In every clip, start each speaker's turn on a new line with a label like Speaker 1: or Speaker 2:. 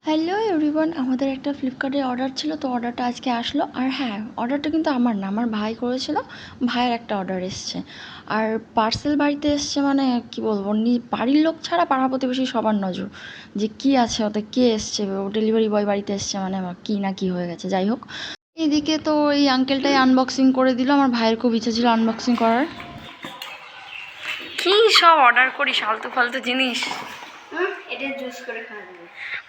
Speaker 1: Hello everyone, আমাদের একটা ফ্লিপকার্টে অর্ডার ছিল, তো অর্ডারটা আজকে আসলো। আর হ্যাঁ, অর্ডারটা কিন্তু আমার না, আমার ভাই করেছিল। ভাইয়ের একটা অর্ডার এসছে, আর পার্সেল বাড়িতে এসছে। মানে কি বলবো, বাড়ির লোক ছাড়া পাড়া প্রতিবেশী সবার নজর যে কি আছে ওতে, কে এসছে। ও ডেলিভারি বয় বাড়িতে এসছে, মানে কি না কি হয়ে গেছে। যাই হোক, এইদিকে তো এই আঙ্কেলটাই আনবক্সিং করে দিল। আমার ভাইয়ের খুব ইচ্ছা ছিল আনবক্সিং করার। কি সব অর্ডার করি ফালতু ফালতু জিনিস।
Speaker 2: এটা জুস করে খাওয়া যাবে।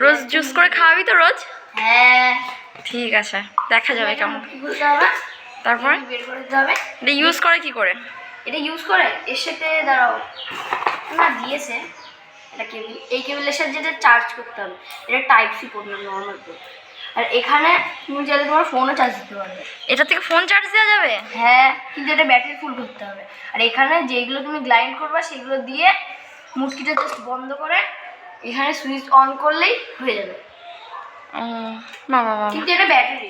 Speaker 1: রোজ জুস করে খাওয়াবি তো রোজ?
Speaker 2: হ্যাঁ,
Speaker 1: ঠিক আছে, দেখা যাবে কেমন।
Speaker 2: কি করতে হবে?
Speaker 1: তারপরে
Speaker 2: বের করে দিতে হবে।
Speaker 1: এটা ইউজ করে কি করে?
Speaker 2: এটা ইউজ করে এর সাথে দাঁড়াও না দিয়েছে, এটা কেবল, এই কেবলের সাথে যেটা চার্জ করতে হবে। এটা টাইপ সি পোর্ট না, নর্মাল পোর্ট। আর এখানে তুমি চাইলে তোমার ফোনও চার্জ দিতে পারবে।
Speaker 1: এটা থেকে ফোন চার্জ দেওয়া যাবে?
Speaker 2: হ্যাঁ, কিন্তু এটা ব্যাটারি ফুল করতে হবে। আর এখানে যেগুলো তুমি গ্লাইন্ড করবে সেগুলো দিয়ে মুটকিটা জাস্ট বন্ধ করে এখানে সুইচ অন করলেই হয়ে যাবে।
Speaker 1: বাবা বাবা,
Speaker 2: কিন্তু এটা ব্যাটারি।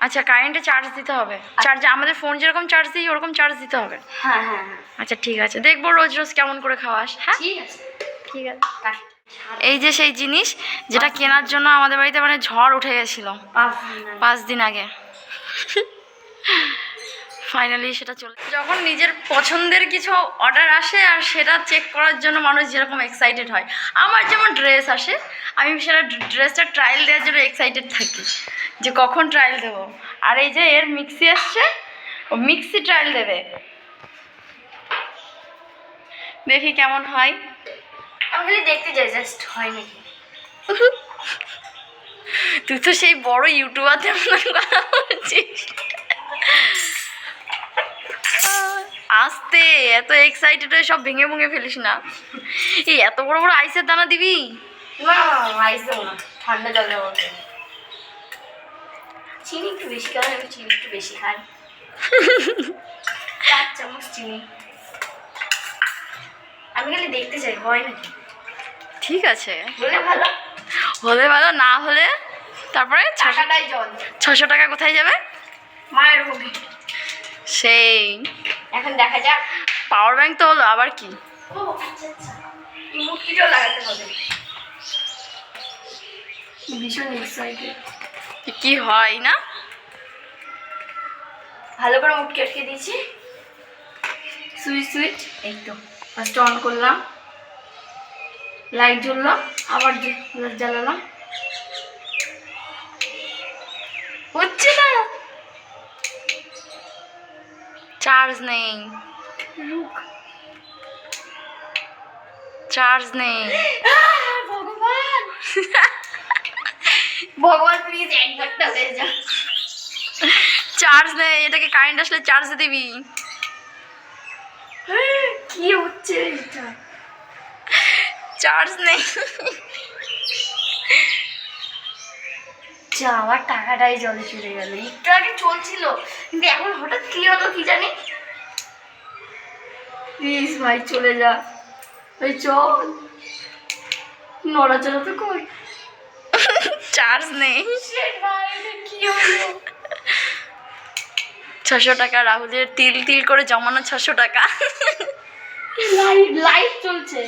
Speaker 1: আচ্ছা, কারেন্টে চার্জ দিতে হবে? চার্জ আমাদের ফোন যেরকম চার্জ দিই ওরকম চার্জ দিতে হবে?
Speaker 2: হ্যাঁ হ্যাঁ হ্যাঁ,
Speaker 1: আচ্ছা ঠিক আছে, দেখবো রোজ রোজ কেমন করে খাওয়াস। হ্যাঁ
Speaker 2: ঠিক আছে
Speaker 1: ঠিক আছে। এই যে সেই জিনিস যেটা কেনার জন্য আমাদের বাড়িতে মানে ঝড় উঠে গেছিল 5 দিন আগে, ফাইনালি সেটা চলে। যখন নিজের পছন্দের কিছু অর্ডার আসে আর সেটা চেক করার জন্য মানুষ যেরকম এক্সাইটেড হয়, আমার যেমন ড্রেস আসে, আমি সেটা ড্রেসটা ট্রায়াল দেওয়ার জন্য এক্সাইটেড থাকি যে কখন ট্রায়াল দেবো। আর এই যে এর মিক্সি আসছে, ও মিক্সি ট্রায়াল দেবে, দেখি কেমন হয়।
Speaker 2: আমি খালি দেখতে যাই জাস্ট হয় নাকি।
Speaker 1: তুই তো সেই বড় ইউটিউবারদের মতন কথা বলছিস। আস্তে, এত এক্সাইটেড হয়ে সব ভেঙে ভেঙে ফেলিস না। এই এত বড় বড় আইসের দানা দিবি?
Speaker 2: না আইস দেবো না, ঠান্ডা জল দেবো। চিনি একটু বেশি খাই, আমি চিনি একটু বেশি খাই। 4 চামচ চিনি। আমি খালি দেখতে চাই হয় নাকি।
Speaker 1: ঠিক আছে,
Speaker 2: বলে ভালো,
Speaker 1: হলে ভালো, না হলে তারপরে
Speaker 2: টাকাটাই জল।
Speaker 1: 600 টাকা কোথায় যাবে?
Speaker 2: মায়ের হবি
Speaker 1: সেই
Speaker 2: এখন দেখা যাক।
Speaker 1: পাওয়ার ব্যাংক তো হলো, আবার কি?
Speaker 2: ও আচ্ছা আচ্ছা, এই মুটকিটাও লাগাতে হবে। ভীষণ এক্সাইটেড
Speaker 1: কি হয় না।
Speaker 2: ভালো করে মুটকি আটকে দিয়েছি। সুইচ এই তো ফার্স্ট অন করলাম, লাইট জ্বললো, আবার জ্বালালাম, হচ্ছে না,
Speaker 1: চার্জ নেই, চার্জ নেই।
Speaker 2: ভগবান ভগবান প্লিজ একবারটা হয়ে যা।
Speaker 1: চার্জ নেই, এটাকে কারেন্ট আসলে চার্জ দিবি।
Speaker 2: কি হচ্ছে এটা?
Speaker 1: চার্জ নেই।
Speaker 2: যা, আমার টাকাটাই জলে চলে গেল। একটু আগে চলছিল কিন্তু এখন হঠাৎ কি হলো কি জানি। প্লিজ ভাই চলে যা, ভাই চল, নড়াচড়া তো কর।
Speaker 1: চার্জ নেই।
Speaker 2: ভাই কি হলো?
Speaker 1: 600 টাকা, রাহুলের তিল তিল করে জমানো 600 টাকা।
Speaker 2: লাইট চলছে,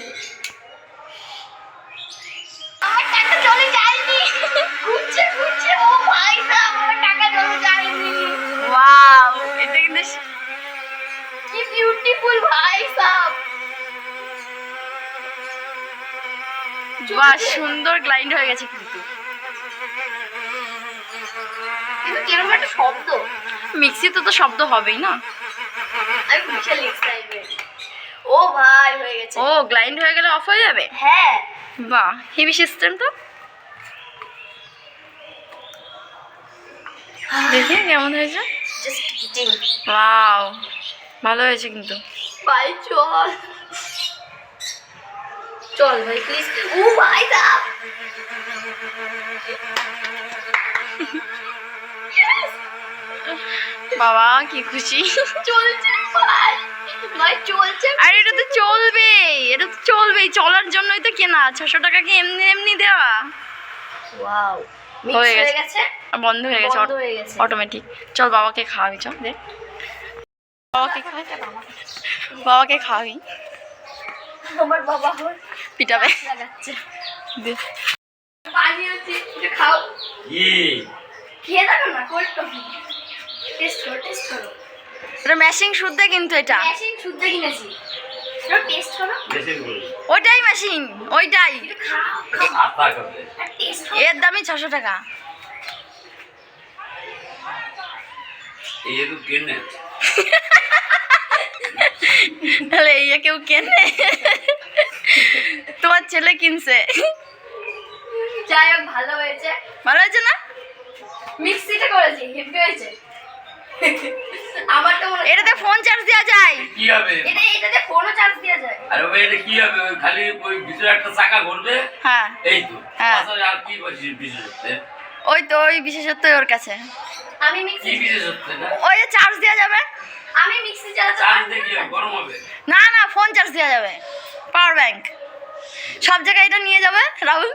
Speaker 2: আমার টাকা চলে যায়নি। ঘুরছে ঘুরছে, ও ভাই সাহেব, আমার টাকা চলে যায়নি।
Speaker 1: ওয়াও, এটা কিন্তু
Speaker 2: কি বিউটিফুল ভাই সাহেব।
Speaker 1: বাহ, সুন্দর গ্লাইন্ড হয়ে গেছে কিন্তু।
Speaker 2: কিন্তু কিরকম একটা শব্দ।
Speaker 1: মিক্সিতে তো শব্দ হবেই না।
Speaker 2: আমি বিশাল এক্সাইটেড। ও ভাই হয়ে গেছে।
Speaker 1: ও গ্লাইন্ড হয়ে গেলে অফ হয়ে যাবে?
Speaker 2: হ্যাঁ,
Speaker 1: বাহ, হেভি সিস্টেম তো। দেখি কেমন হয়েছে।
Speaker 2: Just kidding.
Speaker 1: ওয়াও, ভালো হয়েছে কিন্তু।
Speaker 2: ভাই চল চল ভাই প্লিজ। ও ভাই সাহেব,
Speaker 1: বাবা কি খুশি।
Speaker 2: চলছে ভাই, ভাই চলছে।
Speaker 1: আর এটা তো চলবেই, এটা তো চলবেই, চলার জন্যই তো কেনা। 600 টাকা কি এমনি এমনি দেওয়া?
Speaker 2: ওয়াও,
Speaker 1: হয়ে
Speaker 2: হয়ে
Speaker 1: গেছে,
Speaker 2: গেছে,
Speaker 1: বন্ধ হয়ে গেছে,
Speaker 2: বন্ধ হয়ে গেছে।
Speaker 1: অটোমেটিক। চল বাবাকে খাওয়াবি, চল দে, বাবাকে খাওয়াই, বাবাকে খাওয়াবি।
Speaker 2: আমার বাবা হল
Speaker 1: পিটাবে,
Speaker 2: লাগাচ্ছে।
Speaker 1: দে।
Speaker 3: কি
Speaker 2: খেয়ে দেখো না, কোল্ড কফি। টেস্ট করো, টেস্ট করো।
Speaker 1: এটা মেশিন শুদ্ধ কিন্তু এটা।
Speaker 2: মেশিন শুদ্ধ কিনেছি। এটা টেস্ট করো।
Speaker 3: মেশিন করে
Speaker 1: ওইটাই মেশিন, ওইটাই।
Speaker 2: খাও, খাও।
Speaker 3: আতা করে
Speaker 2: আর টেস্ট করো।
Speaker 1: এর দামই 600 টাকা।
Speaker 3: এই তো কেনে
Speaker 1: তাহলে এই কেউ কেনে? তোমার ছেলে কিনছে।
Speaker 2: যাই হোক, ভালো হয়েছে।
Speaker 1: ভালো হয়েছে না?
Speaker 2: মিক্সিতে করেছি, হেভি হয়েছে। আমার তো মনে
Speaker 1: এটাতে ফোন চার্জ দেওয়া যায়।
Speaker 3: কি হবে?
Speaker 2: এটাতে ফোনও চার্জ দেওয়া যায়।
Speaker 3: আরে ভাই এটা কি হবে? ওই খালি ওই ভিতরে একটা চাকা ঘুরবে,
Speaker 1: হ্যাঁ
Speaker 3: এই তো।
Speaker 1: হ্যাঁ।
Speaker 3: আসলে আর কি বলছিস বিশেষত্ব?
Speaker 1: ওই তো ওই বিশেষত্ব ওর কাছে।
Speaker 2: আমি
Speaker 3: কি
Speaker 2: মিক্সি
Speaker 3: বিশেষত্ব এটা?
Speaker 1: ওই চার্জ দেওয়া যাবে।
Speaker 2: আমি মিক্সি চালাতে
Speaker 3: চার্জ
Speaker 2: পারি
Speaker 3: দিয়ে কি হবে? গরম হবে?
Speaker 1: না না, ফোন চার্জ দেওয়া যাবে। পাওয়ার ব্যাংক সব জায়গায় এটা নিয়ে যাবে রাহুল,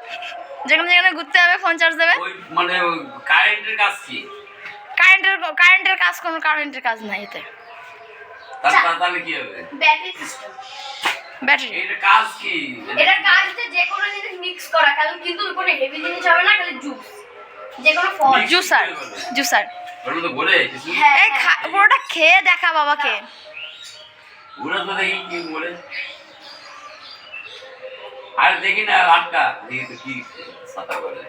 Speaker 1: যেখানে যেখানে ঘুরতে যাবে ফোন চার্জ দেবে।
Speaker 3: ওই মানে কারেন্টের কাজ কি?
Speaker 1: কারেন্টের কাজ, কোনো কারেন্টের কাজ নাই এতে।
Speaker 3: তাহলে কি হবে?
Speaker 2: Battery system.
Speaker 1: ব্যাটারি।
Speaker 3: এটা কাজ কি?
Speaker 2: এটা কাজ হচ্ছে যে কোনো জিনিস মিক্স করা, কারণ কিন্তু কোনো হেভি জিনিস হবে না, খালি জুস, যে কোনো ফল।
Speaker 3: Mix
Speaker 1: জুসার,
Speaker 3: কি করবে?
Speaker 1: জুসার।
Speaker 3: ওর মধ্যে ঘুরে কিছু?
Speaker 2: হ্যাঁ,
Speaker 1: এই পুরোটা খেয়ে দেখা বাবাকে।
Speaker 3: ওরা তো দেখি কি বলে। আর দেখি না আটকা দেখি তো কি সাতা করে।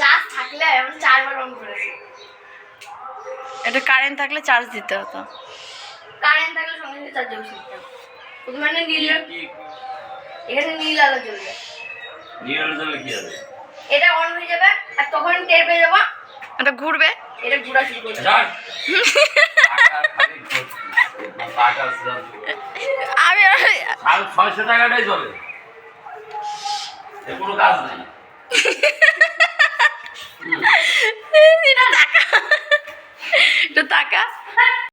Speaker 2: চার্জ থাকলে আমি 4 বার অন করেছি।
Speaker 1: এটা কারেন্ট থাকলে চার্জ দিতে হতো।
Speaker 2: কারেন্ট থাকলে সঙ্গে সঙ্গে চার্জ বসিয়ে প্রথমে নীল,
Speaker 3: কি
Speaker 2: এখানে নীল আলো জ্বলবে।
Speaker 3: নিয়ে হলে কি হবে?
Speaker 2: এটা অন হয়ে যাবে আর তখন টের পেয়ে যাবো
Speaker 1: এটা ঘুরবে।
Speaker 2: এটা ঘোরা শুরু করবে।
Speaker 3: যাক টাকা খালি টাকা
Speaker 1: আমি
Speaker 3: 600 টাকাটাই চলে, এর কোনো কাজ নেই।
Speaker 1: এটা টাকা।